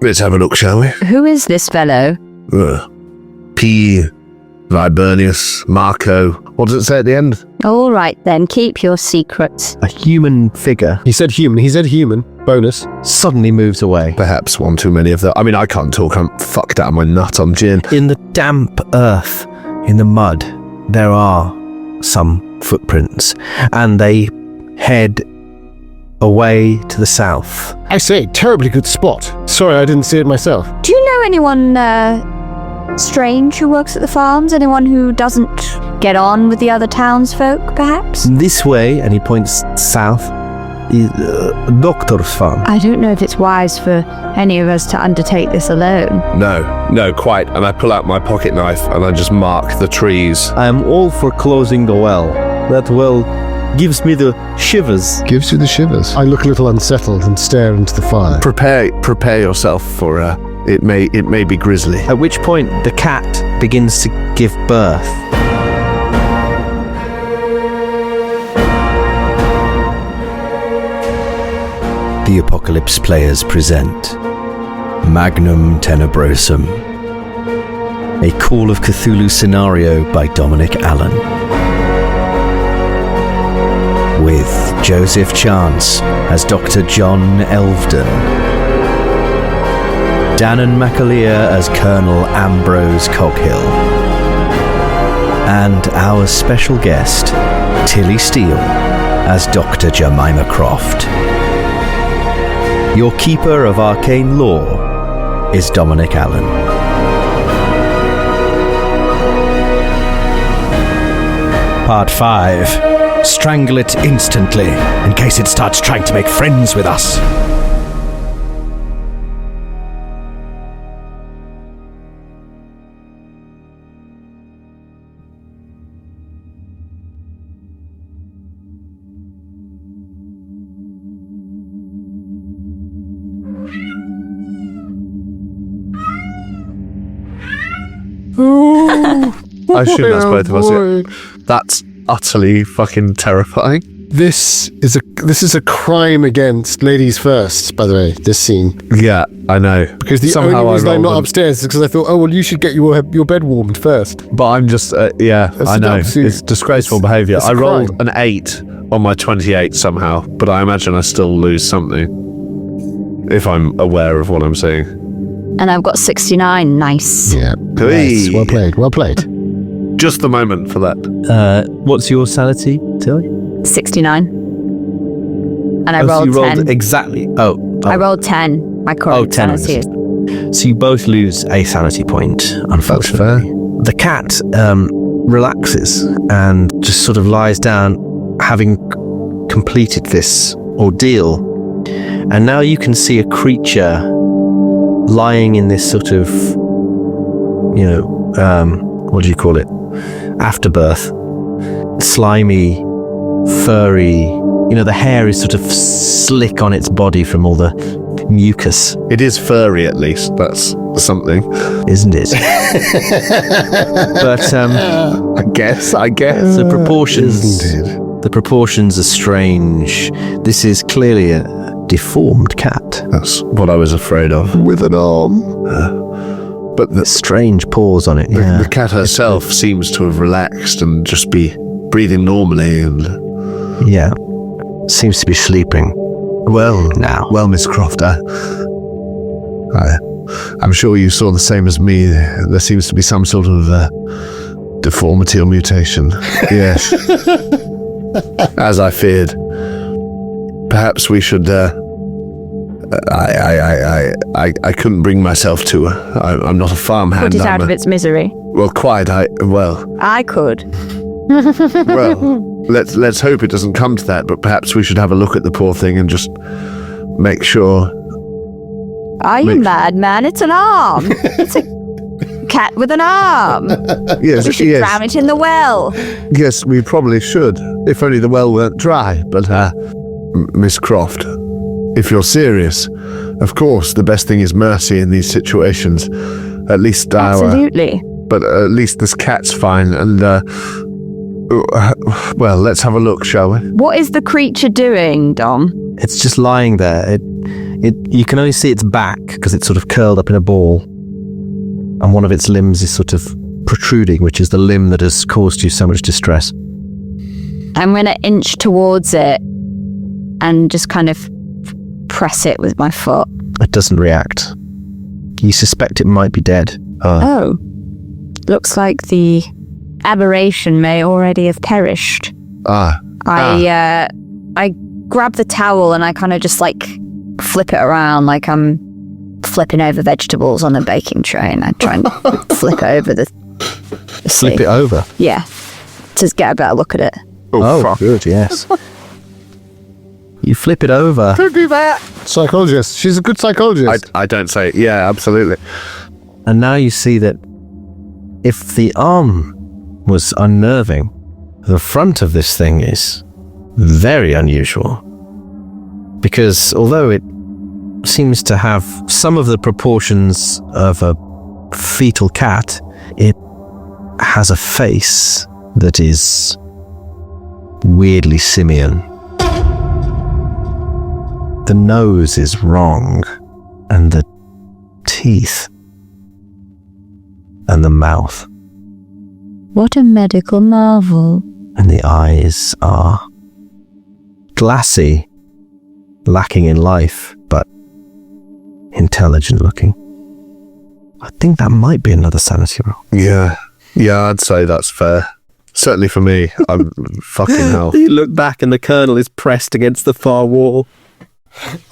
Let's have a look, shall we? Who is this fellow? P. Vibernius, Marco. What does it say at the end? All right, then. Keep your secrets. A human figure. He said human. Bonus. Suddenly moves away. Perhaps one too many of them. I mean, I can't talk. I'm fucked out of my nut on gin. In the damp earth, in the mud, there are some footprints, and they head away to the south. I say, terribly good spot. Sorry, I didn't see it myself. Do you know anyone strange who works at the farms? Anyone who doesn't get on with the other townsfolk, perhaps? This way, and he points south, is Doctor's farm. I don't know if it's wise for any of us to undertake this alone. No, quite. And I pull out my pocket knife and I just mark the trees. I am all for closing the well. That well gives me the shivers. Gives you the shivers. I look a little unsettled and stare into the fire. Prepare yourself for it may be grisly. At which point the cat begins to give birth. The Apocalypse Players present Magnum Tenebrosum, a Call of Cthulhu scenario by Dominic Allen. With Joseph Chance as Dr. John Elvedon, Danann McAleer as Colonel Ambrose Coghill, and our special guest, Tilly Steele, as Dr. Jemima Croft. Your keeper of arcane lore is Dominic Allen. Part 5. Strangle it instantly, in case it starts trying to make friends with us. I assume that's both of us. Yeah. That's utterly fucking terrifying. This is a crime against ladies first, by the way, this scene. Yeah, I know. Because the only reason I'm not upstairs is because I thought, oh, well, you should get your bed warmed first. But I'm just, I know. It's disgraceful behaviour. I rolled an 8 on my 28 somehow, but I imagine I still lose something. If I'm aware of what I'm saying. And I've got 69. Nice. Yeah. Nice. Well played. Just the moment for that. What's your sanity, Tilly? 69. And I rolled 10. Exactly. I rolled 10. My current 10 sanity is. So you both lose a sanity point, unfortunately. The cat relaxes and just sort of lies down, having completed this ordeal. And now you can see a creature lying in this sort of, what do you call it? Afterbirth. Slimy, furry, the hair is sort of slick on its body from all the mucus. It is furry, at least. That's something. Isn't it? But, I guess. The proportions are strange. This is clearly a deformed cat. That's what I was afraid of. With an arm. But the strange paws on it. The cat herself seems to have relaxed and just be breathing normally and... Yeah. Seems to be sleeping. Well, Miss Croft, I'm sure you saw the same as me. There seems to be some sort of deformity or mutation. Yes. As I feared. Perhaps we should... I couldn't bring myself to her. I'm not a farmhand. Put it out of its misery. Well, quite. I could. Well, let's hope it doesn't come to that, but perhaps we should have a look at the poor thing and just make sure... Are you mad, man? It's an arm. It's a cat with an arm. Yes, we should drown it in the well. Yes, we probably should, if only the well weren't dry. But, Miss Croft, if you're serious, of course, the best thing is mercy in these situations. At least Absolutely. But at least this cat's fine, and, well, let's have a look, shall we? What is the creature doing, Dom? It's just lying there. You can only see its back because it's sort of curled up in a ball, and one of its limbs is sort of protruding, which is the limb that has caused you so much distress. I'm going to inch towards it and just kind of press it with my foot. It doesn't react. You suspect it might be dead. Oh. Looks like the aberration may already have perished. I grab the towel and I kind of just like flip it around like I'm flipping over vegetables on a baking tray, and I try and flip it over the Flip it over? Yeah. To get a better look at it. Oh, good, yes. You flip it over. Don't do that. Psychologist. She's a good psychologist. I don't say it. Yeah, absolutely. And now you see that if the arm was unnerving, the front of this thing is very unusual. Because although it seems to have some of the proportions of a fetal cat, it has a face that is weirdly simian. The nose is wrong, and the teeth, and the mouth, What a medical marvel. and the eyes are glassy, lacking in life, but intelligent looking. I think that might be another sanity roll. Yeah, I'd say that's fair. Certainly for me. I'm fucking hell. You look back and the colonel is pressed against the far wall.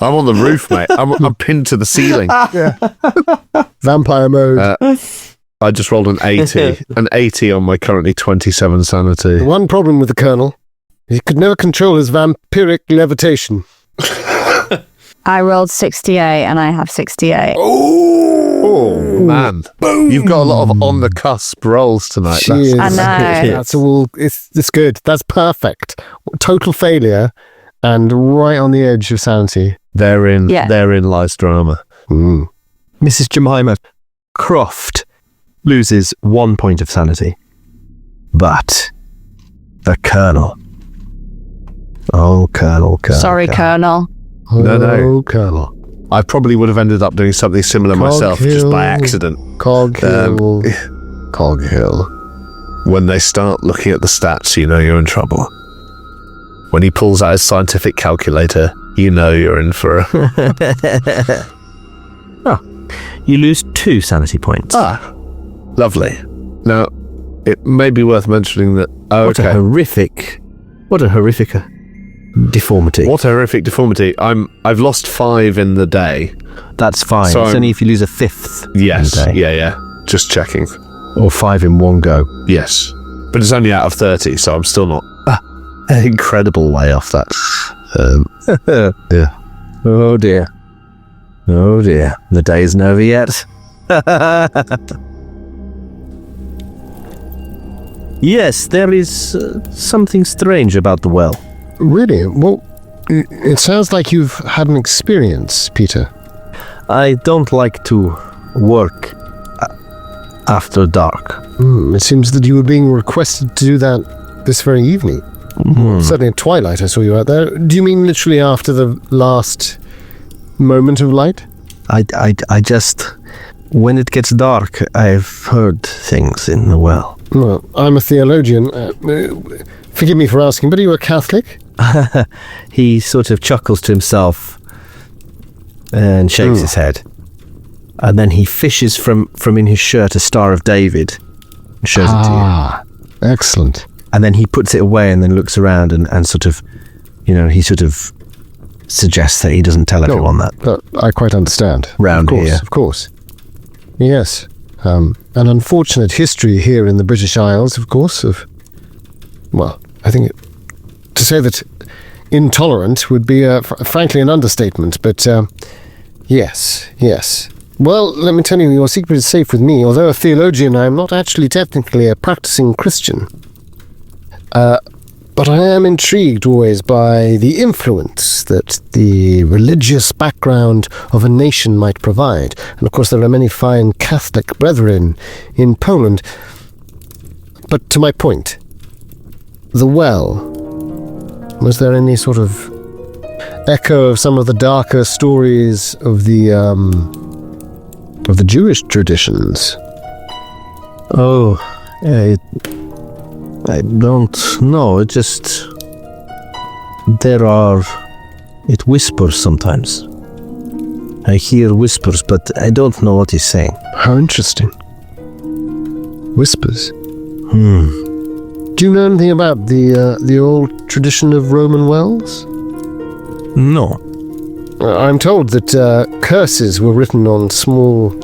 I'm on the roof, mate. I'm pinned to the ceiling. Vampire mode. I just rolled an 80. An 80 on my currently 27 sanity. The one problem with the colonel, he could never control his vampiric levitation. I rolled 68 and I have 68. Oh, man. Boom. You've got a lot of on the cusp rolls tonight. She is. I know. That's all. It's good. That's perfect. Total failure and right on the edge of sanity. Therein lies drama. Mrs. Jemima, Croft loses 1 point of sanity. But the colonel. Oh, colonel. Sorry, Colonel. No. Colonel. I probably would have ended up doing something similar myself, just by accident. Coghill. Coghill. When they start looking at the stats, you know you're in trouble. When he pulls out his scientific calculator, you know you're in for a... You lose 2 sanity points. Lovely. Now, it may be worth mentioning that... What a horrific deformity. What a horrific deformity. I've lost 5 in the day. That's fine. So it's only if you lose a 5th Yes, in the day. yeah. Just checking. Or 5 in one go. Yes. But it's only out of 30, so I'm still not an incredible way off that. Yeah. Oh dear. The day isn't over yet. Yes, there is something strange about the well. Really? Well, it sounds like you've had an experience, Peter. I don't like to work after dark. It seems that you were being requested to do that this very evening. Certainly at twilight I saw you out there. Do you mean literally after the last moment of light? I just... When it gets dark, I've heard things in the well. Well, I'm a theologian. Forgive me for asking, but are you a Catholic? He sort of chuckles to himself and shakes his head. And then he fishes from in his shirt a Star of David and shows it to you. Excellent. And then he puts it away and then looks around and sort of, he sort of suggests that he doesn't tell everyone that. I quite understand. Round here. Of course. Yes. An unfortunate history here in the British Isles, of course, I think to say that intolerant would be, frankly, an understatement, but yes. Well, let me tell you, your secret is safe with me. Although a theologian, I am not actually technically a practicing Christian. But I am intrigued always by the influence that the religious background of a nation might provide. And of course there are many fine Catholic brethren in Poland. But to my point, the well, was there any sort of echo of some of the darker stories of the Jewish traditions. Oh, I don't know. It just... It whispers sometimes. I hear whispers, but I don't know what he's saying. How interesting. Whispers. Do you know anything about the old tradition of Roman wells? No. I'm told that curses were written on small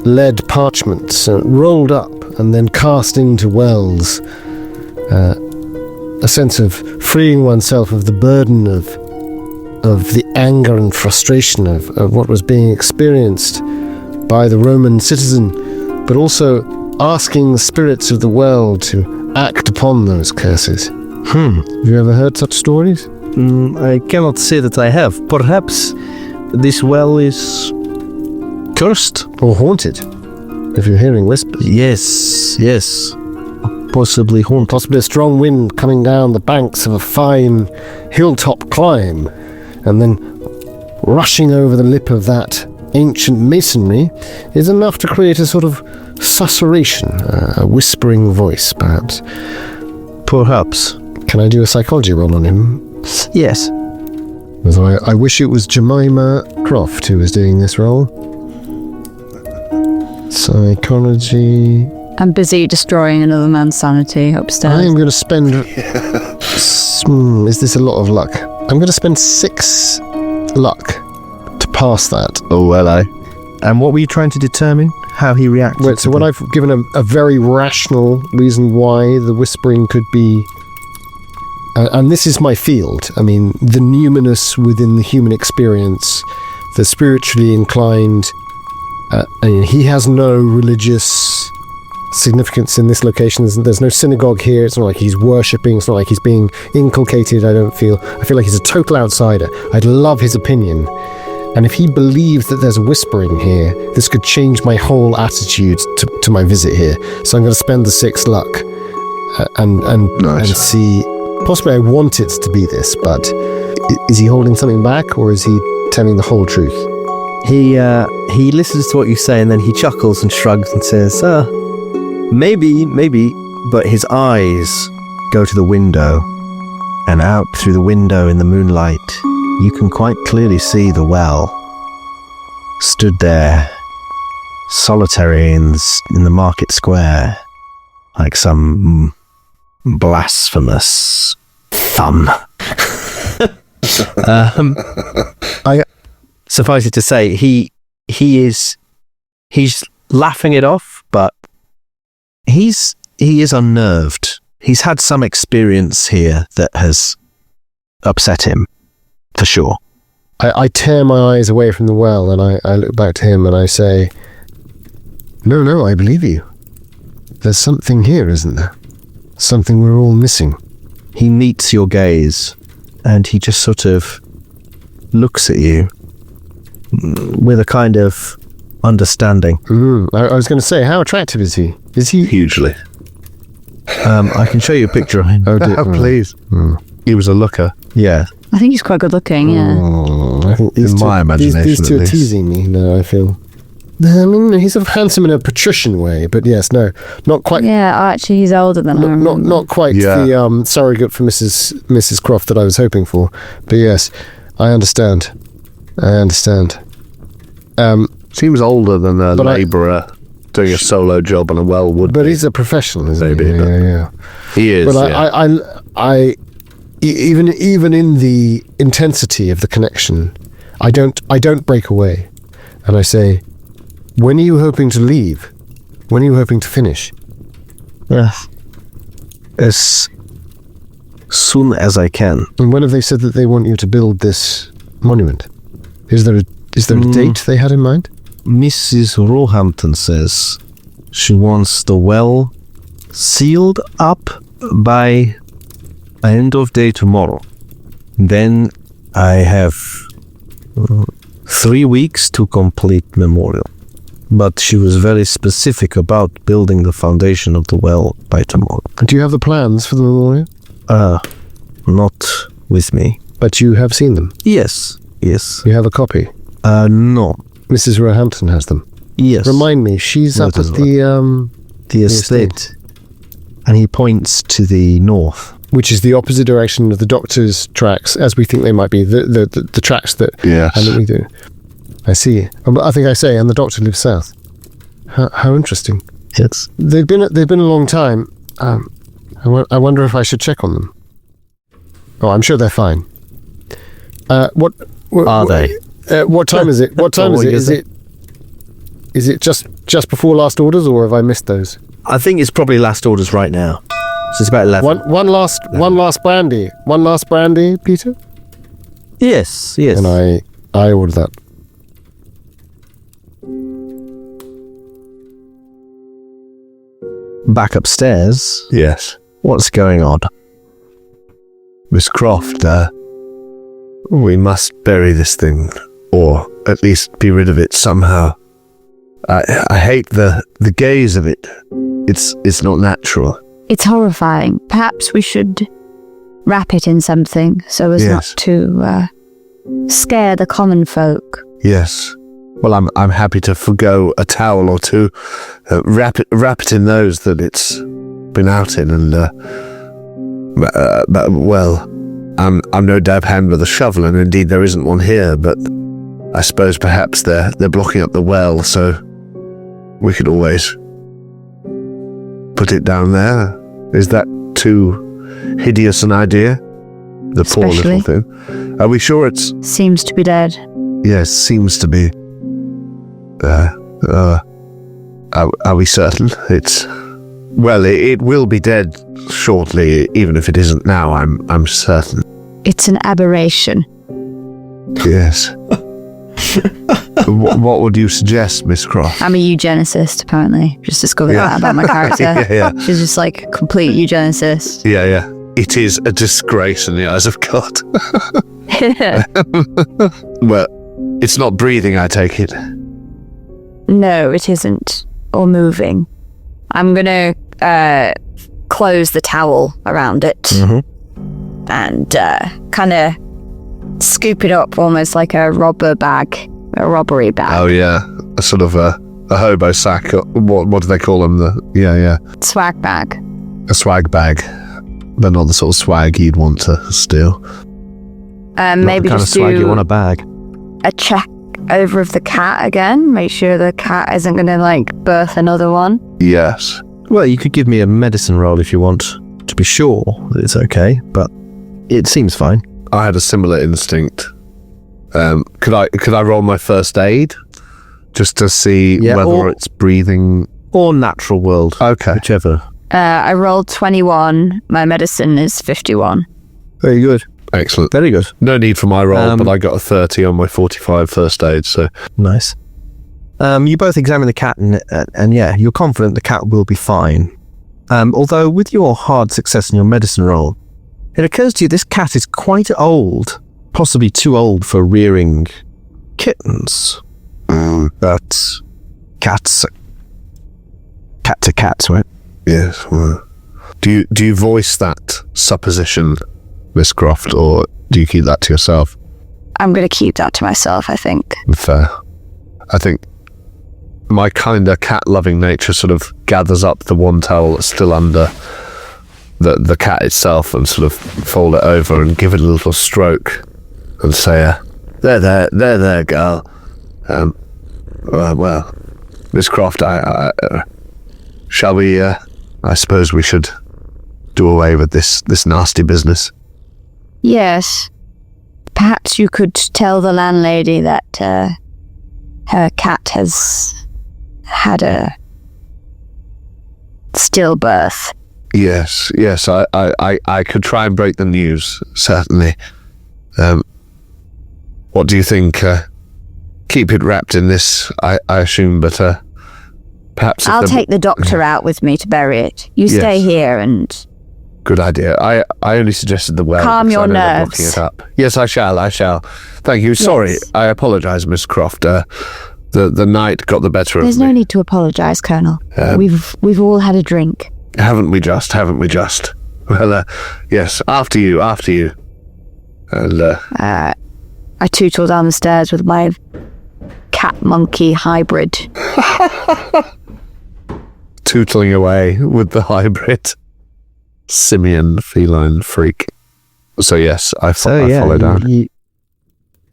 lead parchments, rolled up and then cast into wells. A sense of freeing oneself of the burden of the anger and frustration of what was being experienced by the Roman citizen, but also asking the spirits of the well to act upon those curses. Have you ever heard such stories? I cannot say that I have. Perhaps this well is cursed? Or haunted, if you're hearing whispers. Yes. Possibly haunted. Possibly a strong wind coming down the banks of a fine hilltop climb, and then rushing over the lip of that ancient masonry is enough to create a sort of susurration, a whispering voice, perhaps. Perhaps. Can I do a psychology roll on him? Yes. I wish it was Jemima Croft who was doing this role. Psychology... I'm busy destroying another man's sanity upstairs. I am going to spend... is this a lot of luck? I'm going to spend 6 luck to pass that. Oh, well, And what were you trying to determine? How he reacted? Wait, so when I've given a very rational reason why the whispering could be... and this is my field. I mean, the numinous within the human experience, the spiritually inclined... he has no religious significance in this location. There's no synagogue here. It's not like he's worshipping. It's not like he's being inculcated. I feel like he's a total outsider. I'd love his opinion. And if he believes that there's whispering here, this could change my whole attitude to my visit here. So I'm going to spend the 6 luck and see. Possibly I want it to be this, but is he holding something back, or is he telling the whole truth? He listens to what you say, and then he chuckles and shrugs and says, maybe, but his eyes go to the window, and out through the window in the moonlight, you can quite clearly see the well, stood there, solitary in the market square, like some blasphemous thumb. Suffice it to say, he's laughing it off, but he is unnerved. He's had some experience here that has upset him, for sure. I tear my eyes away from the well, and I look back to him and I say, No, I believe you. There's something here, isn't there? Something we're all missing. He meets your gaze, and he just sort of looks at you with a kind of understanding. I was going to say, how attractive is he? Is he... Hugely. I can show you a picture of him. Oh, please. He was a looker. Yeah. I think he's quite good looking, yeah. I think in my imagination, these two at are least. teasing me, no, I feel. I mean, he's sort of handsome in a patrician way, but yes, no, not quite... Yeah, actually, he's older than I remember. Not quite the surrogate for Mrs. Croft that I was hoping for. But yes, I understand. Seems older than a labourer doing a solo job on a well would But be. he's a professional, isn't Maybe, he? Yeah. He is, But I even in the intensity of the connection, I don't break away. And I say, when are you hoping to leave? When are you hoping to finish? As soon as I can. And when have they said that they want you to build this monument? Is there a date they had in mind? Mrs. Roehampton says she wants the well sealed up by end of day tomorrow. Then I have 3 weeks to complete memorial. But she was very specific about building the foundation of the well by tomorrow. Do you have the plans for the memorial? Not with me. But you have seen them? Yes. You have a copy? No. Mrs. Roehampton has them? Yes. Remind me, she's up at the estate. And he points to the north. Which is the opposite direction of the doctor's tracks, as we think they might be, the tracks that we do. I see. I think I say, and the doctor lives south. How interesting. Yes. They've been a long time. I wonder if I should check on them. Oh, I'm sure they're fine. What are they? What time is it? What time is it? Is it just before last orders, or have I missed those? I think it's probably last orders right now. So it's about 11. One last brandy. One last brandy, Peter? Yes. And I order that. Back upstairs. Yes. What's going on? Miss Croft, we must bury this thing, or at least be rid of it somehow. I hate the gaze of it. It's not natural. It's horrifying. Perhaps we should wrap it in something so as not to scare the common folk. Yes. Well, I'm happy to forgo a towel or two, wrap it in those that it's been out in, and I'm no dab hand with a shovel, and indeed there isn't one here. But I suppose perhaps they're blocking up the well, so we could always put it down there. Is that too hideous an idea? The poor little thing. Are we sure it's... Seems to be dead. Yes, seems to be. Are we certain? It's... Well, it will be dead shortly, even if it isn't now, I'm certain. It's an aberration. Yes. What would you suggest, Miss Croft? I'm a eugenicist, apparently. Just discovered that about my character. Yeah. She's just like a complete eugenicist. Yeah. It is a disgrace in the eyes of God. Well, it's not breathing, I take it. No, it isn't. Or moving. I'm gonna close the towel around it and kind of scoop it up almost like a robbery bag. Oh yeah, a sort of a hobo sack. What do they call them? Swag bag. A swag bag, but not the sort of swag you'd want to steal. Maybe the kind just of swag do you want a bag. a check over of the cat again. Make sure the cat isn't going to like birth another one. Yes. Well, you could give me a medicine roll if you want to be sure that it's okay, but it seems fine. I had a similar instinct. Could I roll my first aid just to see whether it's breathing or natural world? Okay, whichever. I rolled 21. My medicine is 51. Very good. Excellent. Very good. No need for my roll, but I got a 30 on my 45 first aid. So nice. You both examine the cat, and you're confident the cat will be fine. Although with your hard success in your medicine roll, it occurs to you this cat is quite old, possibly too old for rearing kittens. But cats are cats, right? Yes. Well, do you voice that supposition, Miss Croft, or do you keep that to yourself? I'm going to keep that to myself, I think. Fair. I think my kind of cat-loving nature sort of gathers up the one towel that's still under the cat itself and sort of fold it over and give it a little stroke and say, there, girl. Well, Miss Croft, shall we, I suppose we should do away with this nasty business. Yes. Perhaps you could tell the landlady that her cat has had a stillbirth. Yes, I could try and break the news, certainly. What do you think? Keep it wrapped in this, I assume, but perhaps... I'll take the doctor out with me to bury it. You stay here and... Good idea. I only suggested the well. Calm your I know they're blocking nerves. it up. Yes, I shall. Thank you. Sorry, I apologise, Miss Croft. The night got the better of me. There's no need to apologise, Colonel. We've all had a drink. Haven't we just? Well, yes, after you. And I tootle down the stairs with my cat-monkey hybrid. Tootling away with the hybrid simian feline freak. So yes, I follow down.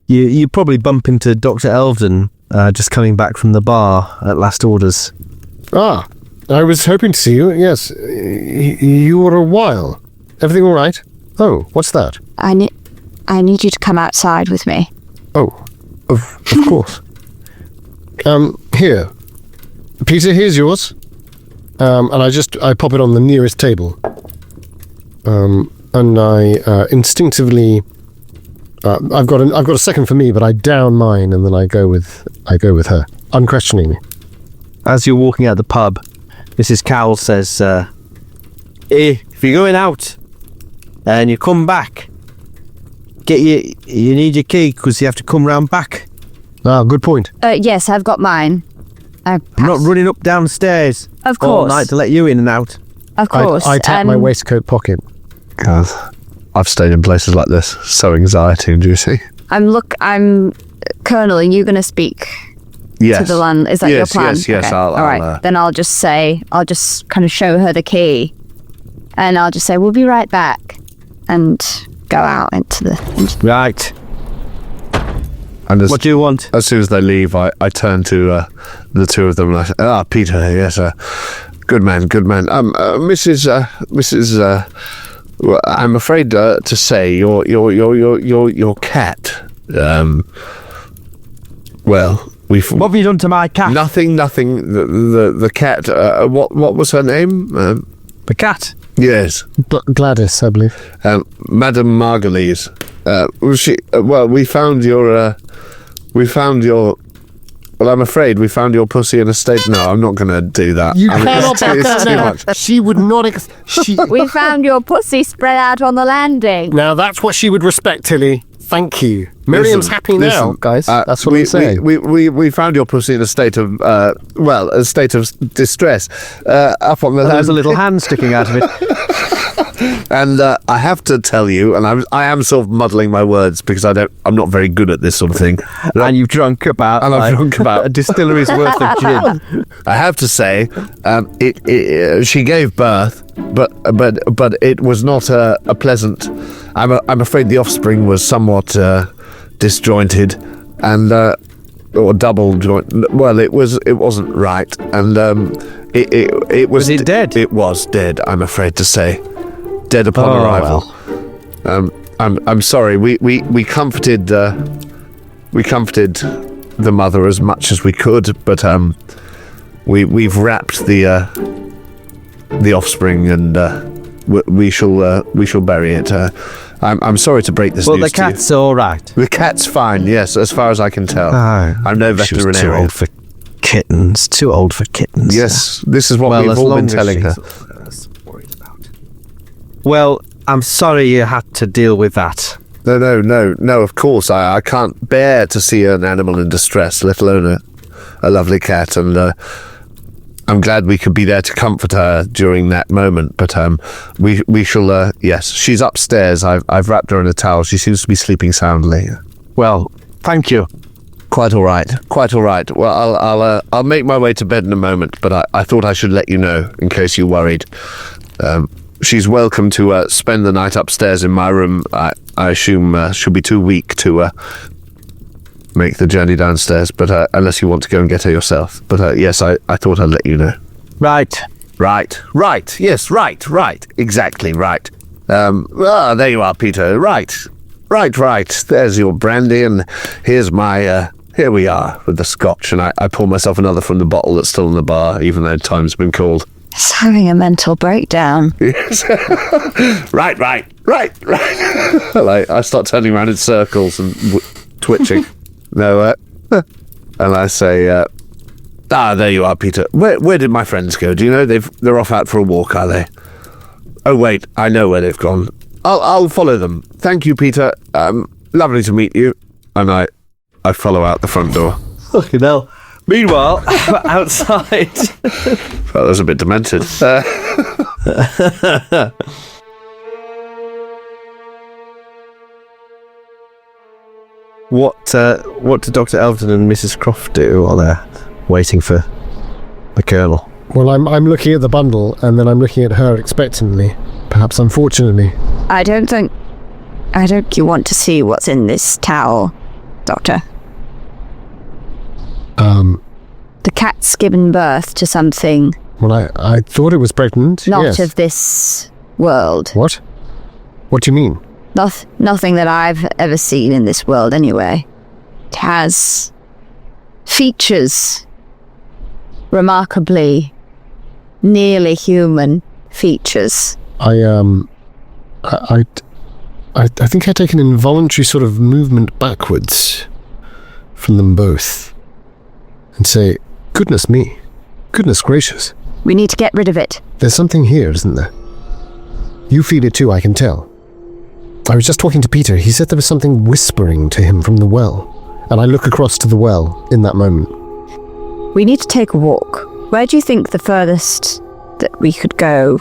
You probably bump into Dr. Elvedon just coming back from the bar at last orders. Ah, I was hoping to see you. Yes, you were a while. Everything all right? Oh, what's that? I need you to come outside with me. Oh, of course. Here. Peter, here's yours. And I pop it on the nearest table. And I instinctively, I've got a second for me, but I down mine, and then I go with her, unquestioningly. As you're walking out the pub, Mrs. Cowell says, "Hey, if you're going out and you come back, you need your key because you have to come round back." Ah, good point. Yes, I've got mine. I'm not running up downstairs of course all night to let you in and out. Of course. I tap my waistcoat pocket. God, I've stayed in places like this, so anxiety-inducing. Colonel, are you going to speak to the land? Is that your plan? Yes. Okay. All right. Then I'll just kind of show her the key, and I'll just say, "We'll be right back," and go out into the... Right. And what do you want? As soon as they leave, I turn to the two of them and I say, Peter, yes, good man. Mrs. Well, I'm afraid to say your cat. Well, what have you done to my cat? Nothing. The cat. What was her name? The cat. Yes. Gladys, I believe. Madame Margulies. We found your. Well, I'm afraid we found your pussy in a state... No, I'm not going to do that. You cannot back that too much. She would not... We found your pussy spread out on the landing. Now, that's what she would respect, Tilly. Thank you. Miriam's happy now, guys. That's what I'm saying. We found your pussy in a state of... a state of distress. Up on the land. There's a little hand sticking out of it. And I have to tell you, and I am sort of muddling my words because I'm not very good at this sort of thing. And you've drunk about a distillery's worth of gin. I have to say, she gave birth, but it was not a pleasant. I'm afraid the offspring was somewhat disjointed and or double joint. Well, it wasn't right, and it was. Was it dead? It was dead. I'm afraid to say. Dead upon arrival. Well. I'm sorry. We comforted the mother as much as we could, but we've wrapped the offspring, and we shall bury it. I'm sorry to break this news to you. Well, the cat's all right. The cat's fine. Yes, as far as I can tell. I'm no veterinarian. She was too old for kittens. Too old for kittens. Yes, this is what we've all been telling her. Well, I'm sorry you had to deal with that. No, of course. I can't bear to see an animal in distress, let alone a lovely cat, and I'm glad we could be there to comfort her during that moment, but we shall, yes, she's upstairs. I've wrapped her in a towel. She seems to be sleeping soundly. Well, thank you. Quite all right. Well, I'll make my way to bed in a moment, but I thought I should let you know, in case you worried. She's welcome to spend the night upstairs in my room. I assume she'll be too weak to make the journey downstairs, but unless you want to go and get her yourself. But yes, I thought I'd let you know. Right. Yes, right. Exactly right. There you are, Peter. Right. There's your brandy, and here's my... here we are with the scotch, and I pour myself another from the bottle that's still in the bar, even though time's been called. It's having a mental breakdown. Yes. Right. I start turning around in circles and twitching. No, and I say, there you are, Peter. Where did my friends go? Do you know they're off out for a walk? Are they? Oh wait, I know where they've gone. I'll follow them. Thank you, Peter. Lovely to meet you. And I follow out the front door. Fucking hell. Meanwhile, outside... Well, that was a bit demented. What do Dr. Elvedon and Mrs. Croft do while they're waiting for the Colonel? Well, I'm looking at the bundle, and then I'm looking at her expectantly, perhaps unfortunately. I don't think you want to see what's in this towel, Doctor. The cat's given birth to something. Well, I thought it was pregnant. Not yes. of this world. What? What do you mean? Nothing that I've ever seen in this world, anyway. It has features, remarkably nearly human features. I think I take an involuntary sort of movement backwards from them both and say, goodness me, goodness gracious. We need to get rid of it. There's something here, isn't there? You feel it too, I can tell. I was just talking to Peter. He said there was something whispering to him from the well. And I look across to the well in that moment. We need to take a walk. Where do you think the furthest that we could go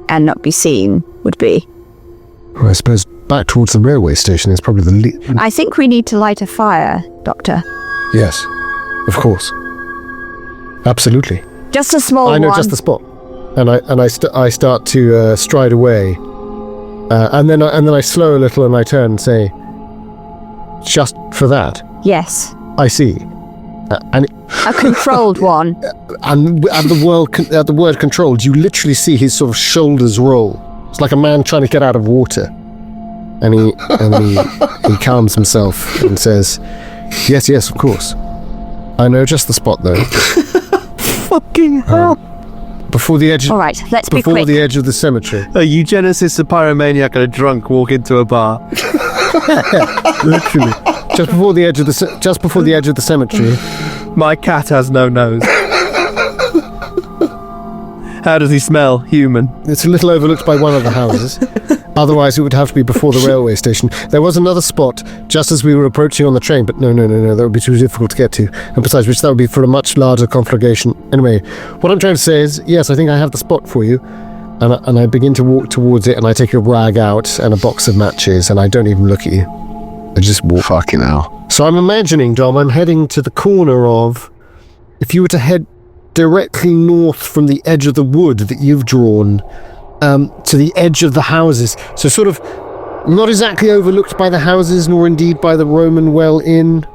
and not be seen would be? Well, I suppose back towards the railway station is probably the I think we need to light a fire, Doctor. Yes, of course. Absolutely. Just a small one. I know just the spot. And I start to stride away. And then I slow a little and I turn and say, just for that? Yes. I see. And a controlled one. And at the word controlled, you literally see his sort of shoulders roll. It's like a man trying to get out of water. And he calms himself and says, yes, of course. I know just the spot, though. Fucking hell. Before the edge. All right, let's be quick. Before the edge of the cemetery. A eugenicist, a pyromaniac, and a drunk walk into a bar. Literally. Just before the edge of the cemetery. My cat has no nose. How does he smell? Human. It's a little overlooked by one of the houses. Otherwise, it would have to be before the railway station. There was another spot just as we were approaching on the train, but no, that would be too difficult to get to. And besides which, that would be for a much larger conflagration. Anyway, what I'm trying to say is, yes, I think I have the spot for you. And I begin to walk towards it, and I take a rag out and a box of matches, and I don't even look at you. I just walk. Fucking hell. So I'm imagining, Dom, I'm heading to the corner of... If you were to head directly north from the edge of the wood that you've drawn... to the edge of the houses. So sort of not exactly overlooked by the houses, nor indeed by the Roman Well Inn,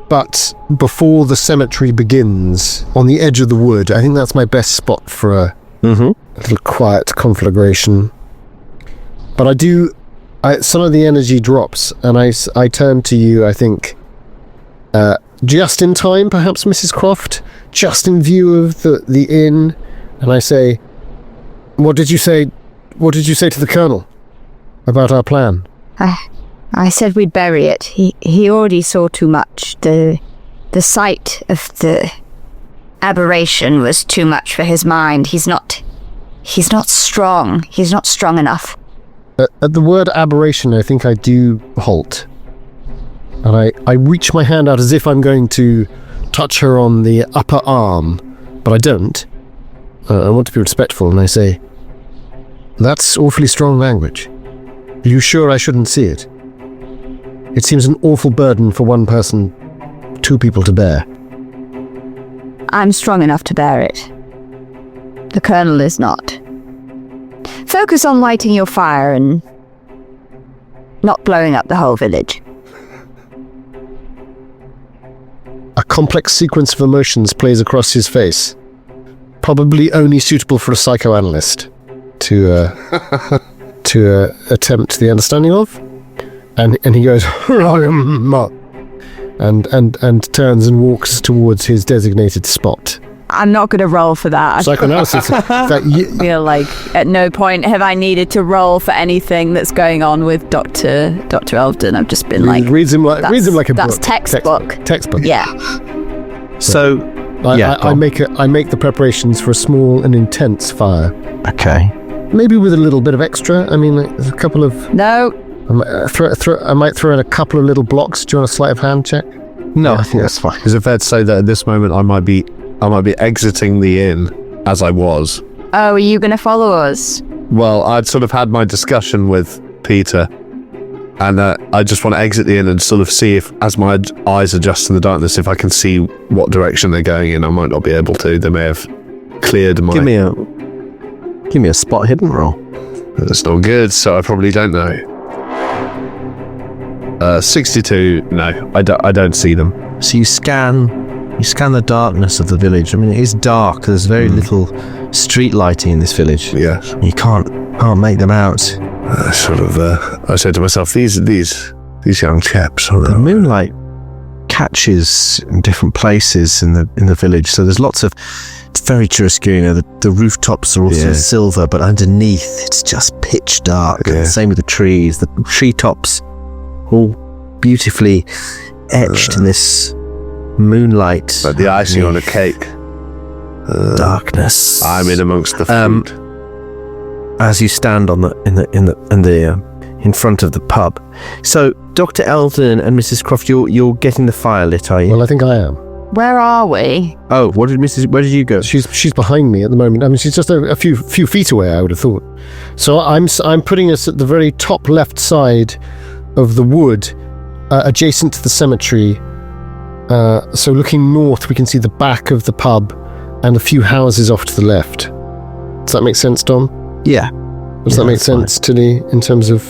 but before the cemetery begins, on the edge of the wood. I think that's my best spot for a little quiet conflagration. But some of the energy drops, and I turn to you, I think, just in time, perhaps, Mrs. Croft, just in view of the inn, and I say... What did you say to the Colonel about our plan? I said we'd bury it. He already saw too much. The sight of the aberration was too much for his mind. He's not strong. He's not strong enough. At the word aberration, I think I do halt. And I reach my hand out as if I'm going to touch her on the upper arm, but I don't. I want to be respectful, and I say, that's awfully strong language. Are you sure I shouldn't see it? It seems an awful burden for one person, two people to bear. I'm strong enough to bear it. The Colonel is not. Focus on lighting your fire and not blowing up the whole village. A complex sequence of emotions plays across his face. Probably only suitable for a psychoanalyst to attempt the understanding of, and he goes and turns and walks towards his designated spot. I'm not going to roll for that. Psychoanalysis. I feel like at no point have I needed to roll for anything that's going on with Dr. Elvedon. I've just been reads him like a book. That's textbook. Textbook. Yeah. So. I make the preparations for a small and intense fire. Okay. Maybe with a little bit of extra. I mean, there's a couple of... No. I might throw in a couple of little blocks. Do you want a sleight of hand check? No, I think that's fine. Is it fair to say that at this moment I might be exiting the inn as I was? Oh, are you going to follow us? Well, I'd sort of had my discussion with Peter, And I just want to exit the inn and sort of see if, as my eyes adjust in the darkness, if I can see what direction they're going in. I might not be able to. They may have cleared my... Give me a spot hidden roll. That's not good, so I probably don't know. 62, no, I don't see them. So you scan the darkness of the village. I mean, it is dark. There's very little street lighting in this village. Yes. You can't make them out. I said to myself, these young chaps. The moonlight catches in different places in the village. So there's lots of... It's very chiaroscuro. The rooftops are also silver, but underneath it's just pitch dark. Yeah. And same with the trees. The treetops all beautifully etched in this moonlight. Like the icing on a cake. Darkness. I'm in amongst the fruit. As you stand in front of the pub. So, Dr. Elvedon and Mrs. Croft, you're getting the fire lit, are you? Well, I think I am. Where are we? Oh, where did you go? She's behind me at the moment. I mean, she's just a few feet away, I would have thought. So I'm putting us at the very top left side of the wood, adjacent to the cemetery. So looking north, we can see the back of the pub and a few houses off to the left. Does that make sense, Dom? Yeah. Does that make sense, Tilly, in terms of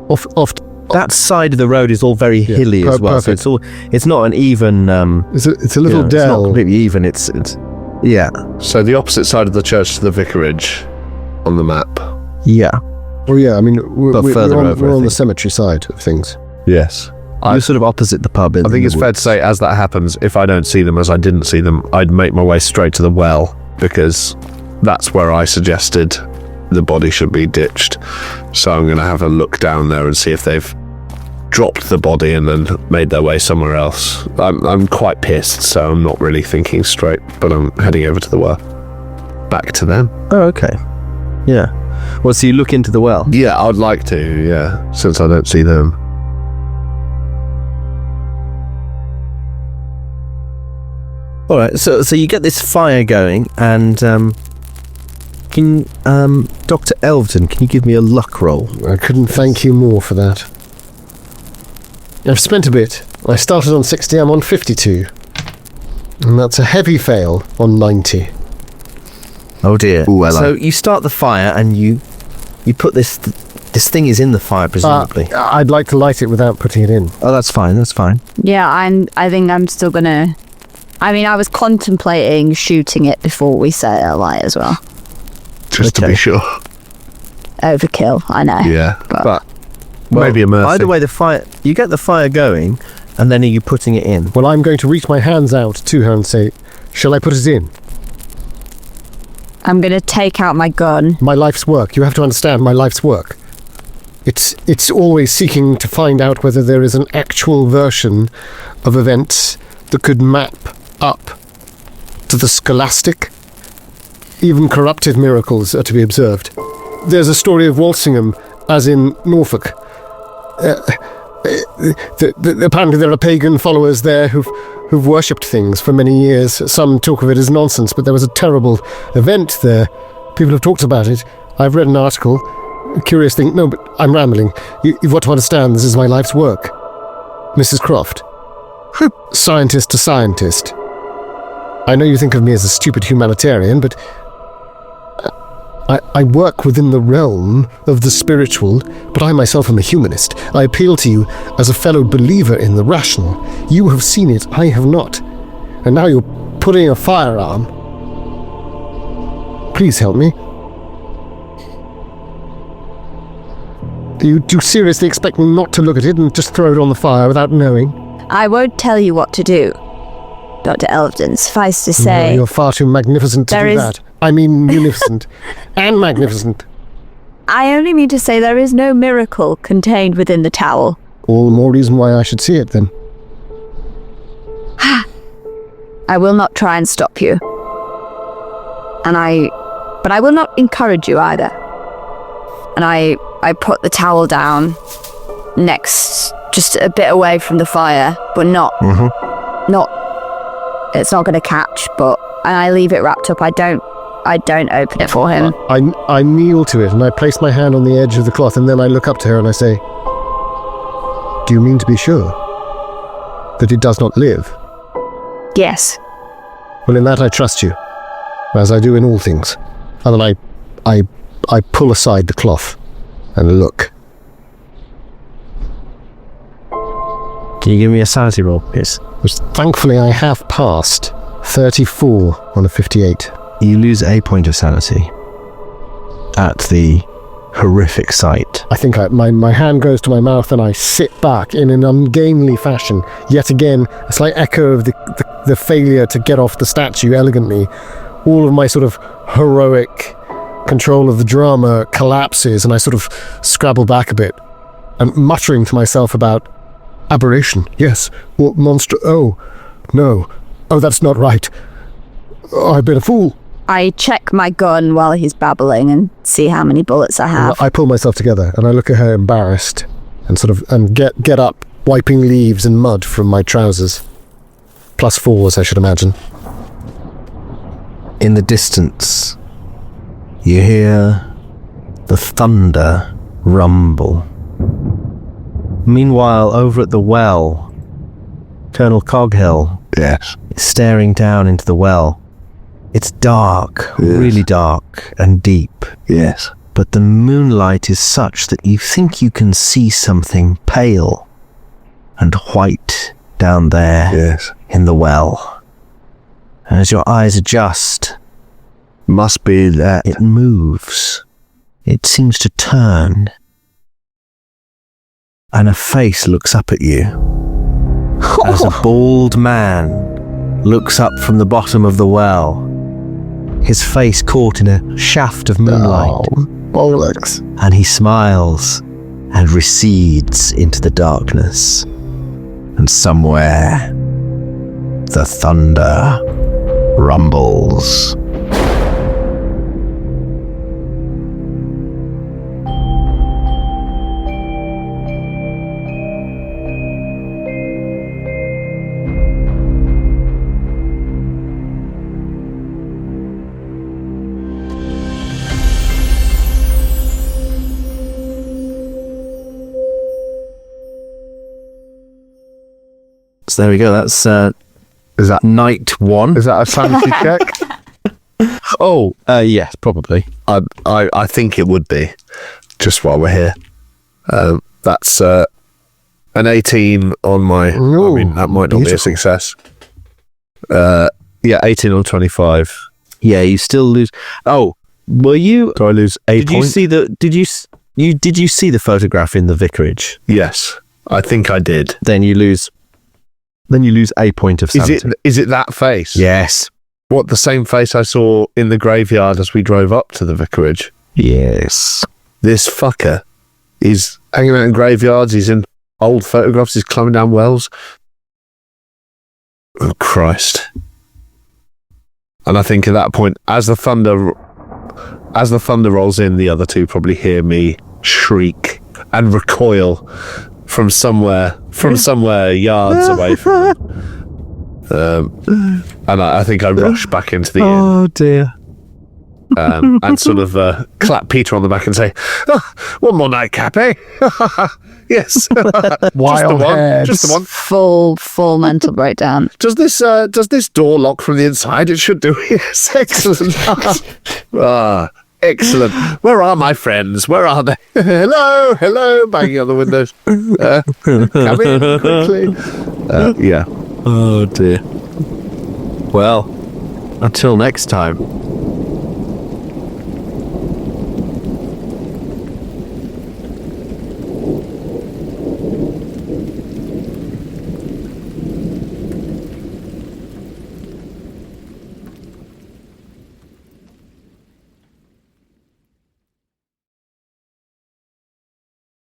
off? That side of the road is all very hilly as well. Perfect. So it's not an even. It's a little dell. It's not completely even. It's yeah. So the opposite side of the church to the vicarage on the map. Yeah. Well, yeah. I mean, we're on the cemetery side of things. Yes. You're sort of opposite the pub. I think it's fair to say, as that happens, if I don't see them, as I didn't see them, I'd make my way straight to the well, because that's where I suggested the body should be ditched. So I'm going to have a look down there and see if they've dropped the body and then made their way somewhere else. I'm quite pissed, so I'm not really thinking straight, but I'm heading over to the well. Back to them. Oh, okay. Yeah. Well, so you look into the well? Yeah, I'd like to, yeah, since I don't see them. All right, so you get this fire going, and can Dr. Elvedon, can you give me a luck roll? I couldn't thank you more for that. I've spent a bit. I started on 60, I'm on 52. And that's a heavy fail on 90. Oh dear. Ooh, so you start the fire, and you put this thing is in the fire, presumably. I'd like to light it without putting it in. Oh, that's fine. Yeah, I think I'm still gonna... I mean, I was contemplating shooting it before we set it alight as well. Just to be sure. Overkill, I know. Yeah, but maybe a mercy. Either way, you get the fire going, and then are you putting it in? Well, I'm going to reach my hands out to her and say, shall I put it in? I'm going to take out my gun. My life's work. You have to understand my life's work. It's always seeking to find out whether there is an actual version of events that could map up to the scholastic. Even corrupted miracles are to be observed. There's a story of Walsingham, as in Norfolk. Apparently there are pagan followers there who've worshipped things for many years. Some talk of it as nonsense, but there was a terrible event there. People have talked about it. I've read an article. A curious thing. No, but I'm rambling. You've got to understand, this is my life's work. Mrs. Croft. Scientist to scientist. I know you think of me as a stupid humanitarian, but I work within the realm of the spiritual, but I myself am a humanist. I appeal to you as a fellow believer in the rational. You have seen it, I have not. And now you're putting a firearm. Please help me. Do you seriously expect me not to look at it and just throw it on the fire without knowing? I won't tell you what to do, Dr. Elvedon. Suffice to say... No, you're far too magnificent to do that. I mean munificent. And magnificent. I only mean to say there is no miracle contained within the towel. All the more reason why I should see it, then. I will not try and stop you. But I will not encourage you either. And I put the towel down next, just a bit away from the fire, but not, it's not going to catch, and I leave it wrapped up. I don't open it for him. I kneel to it and I place my hand on the edge of the cloth, and then I look up to her and I say, Do you mean to be sure that it does not live? Yes. Well, in that I trust you, as I do in all things. And then I pull aside the cloth and look. Can you give me a sanity roll, please? Which thankfully I have passed. 34 on a 58. You lose a point of sanity at the horrific sight. I think my hand goes to my mouth and I sit back in an ungainly fashion. Yet again, a slight echo of the failure to get off the statue elegantly. All of my sort of heroic control of the drama collapses and I sort of scrabble back a bit. I'm muttering to myself about aberration. Yes. What monster? Oh, no. Oh, that's not right. Oh, I've been a fool. I check my gun while he's babbling and see how many bullets I have. I pull myself together and I look at her embarrassed and get up, wiping leaves and mud from my trousers. +4s, I should imagine. In the distance, you hear the thunder rumble. Meanwhile, over at the well, Colonel Coghill is staring down into the well. It's dark, really dark and deep. Yes. But the moonlight is such that you think you can see something pale and white down there in the well. And as your eyes adjust, must be that it moves. It seems to turn. And a face looks up at you as a bald man looks up from the bottom of the well, his face caught in a shaft of moonlight. Oh, bollocks. And he smiles and recedes into the darkness. And somewhere, the thunder rumbles. So there we go. That's is that night 1? Is that a sanity check? Yes, probably. I think it would be. Just while we're here, that's an 18 on my. Ooh, I mean, that might not be a success. 18 on 25. Yeah, you still lose. Oh, were you? Do I lose a point? Did you see the? Did you see the photograph in the vicarage? Yes, I think I did. Then you lose a point of sanity. Is it that face? Yes. What, the same face I saw in the graveyard as we drove up to the vicarage? Yes. This fucker is hanging out in graveyards, he's in old photographs, he's climbing down wells. Oh, Christ. And I think at that point, as the thunder rolls in, the other two probably hear me shriek and recoil from somewhere yards away from them. And I think I rush back into the inn. Oh dear. And sort of clap Peter on the back and say, one more nightcap, eh? Yes. Wild heads. Just the one. Full mental breakdown. Does this door lock from the inside? It should do. Yes, excellent. Excellent. Where are my friends? Where are they? Hello, banging on the windows. Come in quickly. Yeah. Oh dear. Well, until next time.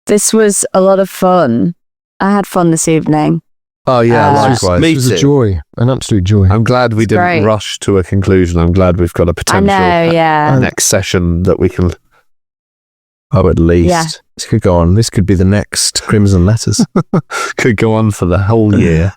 This was a lot of fun. I had fun this evening. Oh yeah, likewise. It was a joy, an absolute joy. I'm glad we didn't great. rush to a conclusion. I'm glad we've got a potential I know, yeah. next session that we can. Oh, at least. Yeah. This could go on. This could be the next Crimson Letters. Could go on for the whole year.